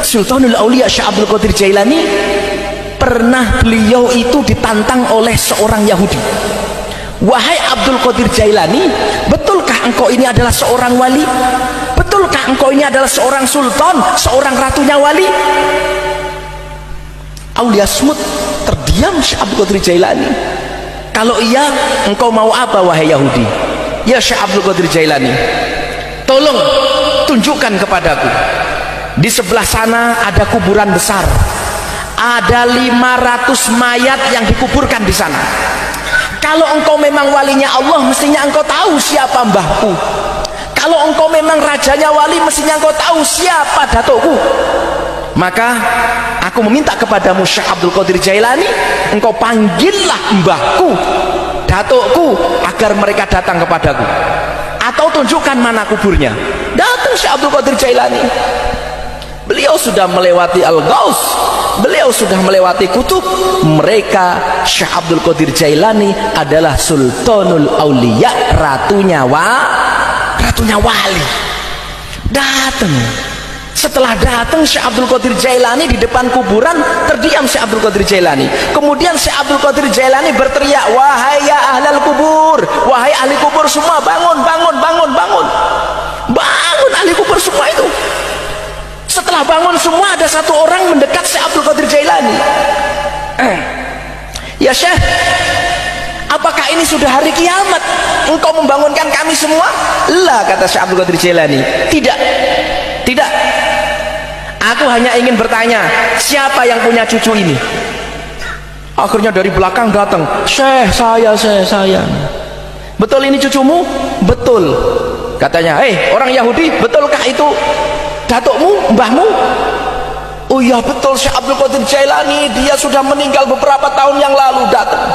Sultanul Aulia Syekh Abdul Qadir Jailani pernah beliau itu ditantang oleh seorang Yahudi. Wahai Abdul Qadir Jailani, betulkah engkau ini adalah seorang wali? Betulkah engkau ini adalah seorang sultan, seorang ratunya wali? Aulia smut, terdiam Syekh Abdul Qadir Jailani. Kalau iya, engkau mau apa wahai Yahudi? Ya Syekh Abdul Qadir Jailani, tolong tunjukkan kepadaku. Di sebelah sana ada kuburan besar. Ada 500 mayat yang dikuburkan di sana. Kalau engkau memang walinya Allah, mestinya engkau tahu siapa mbahku. Kalau engkau memang rajanya wali, mestinya engkau tahu siapa datukku. Maka aku meminta kepadamu Syekh Abdul Qadir Jailani, engkau panggillah mbahku, datukku, agar mereka datang kepadaku. Atau tunjukkan mana kuburnya. Datang Syekh Abdul Qadir Jailani. Beliau sudah melewati Al-Ghaus, beliau sudah melewati kutub. Mereka, Syekh Abdul Qadir Jailani adalah Sultanul Aulia, ratunya wali. Datang. Setelah datang Syekh Abdul Qadir Jailani di depan kuburan, terdiam Syekh Abdul Qadir Jailani. Kemudian Syekh Abdul Qadir Jailani berteriak, wahai ya ahlal kubur, wahai ahli kubur semua, bangun, bangun, bangun, bangun. Bangun ahli kubur semua itu. Setelah bangun semua, ada satu orang mendekat Syekh Abdul Qadir Jailani. Ya Syekh, apakah ini sudah hari kiamat? Engkau membangunkan kami semua? Lah, kata Syekh Abdul Qadir Jailani, tidak, tidak. Aku hanya ingin bertanya, siapa yang punya cucu ini? Akhirnya dari belakang datang, Syekh, saya. Betul ini cucumu? Betul. Katanya, hei orang Yahudi, betulkah itu datukmu, mbahmu? Oh iya betul Syekh Abdul Qadir Jailani, dia sudah meninggal beberapa tahun yang lalu. Datang,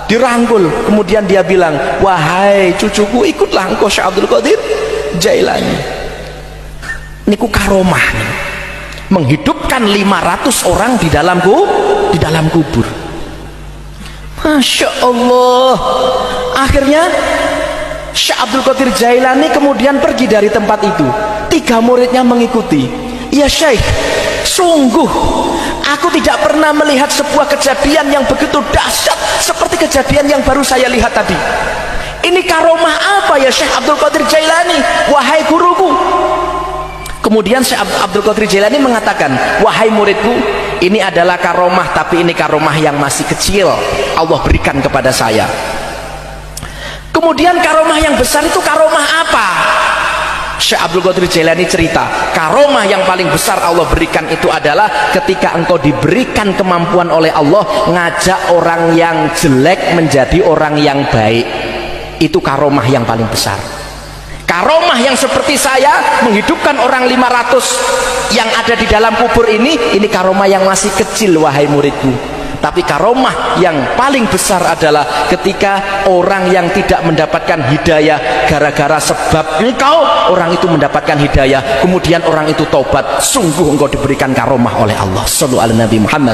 dirangkul, kemudian dia bilang, wahai cucuku, ikutlah engkau Syekh Abdul Qadir Jailani. Niku karomah nih, menghidupkan 500 orang di dalam kubur. Masya Allah. Akhirnya Syekh Abdul Qadir Jailani kemudian pergi dari tempat itu. 3 muridnya mengikuti. Ya Syekh, sungguh aku tidak pernah melihat sebuah kejadian yang begitu dahsyat seperti kejadian yang baru saya lihat tadi. Ini karomah apa ya Syekh Abdul Qadir Jailani, wahai guruku? Kemudian Syekh Abdul Qadir Jailani mengatakan, wahai muridku, ini adalah karomah, tapi ini karomah yang masih kecil, Allah berikan kepada saya. Kemudian karomah yang besar itu karomah apa? Syekh Abdul Qadir Jailani cerita, karomah yang paling besar Allah berikan itu adalah ketika engkau diberikan kemampuan oleh Allah ngajak orang yang jelek menjadi orang yang baik. Itu karomah yang paling besar. Karomah yang seperti saya menghidupkan orang 500 yang ada di dalam kubur ini karomah yang masih kecil wahai muridku. Tapi karomah yang paling besar adalah ketika orang yang tidak mendapatkan hidayah gara-gara sebab engkau, orang itu mendapatkan hidayah, kemudian orang itu taubat. Sungguh engkau diberikan karomah oleh Allah. Shallallahu alaihi Nabi Muhammad.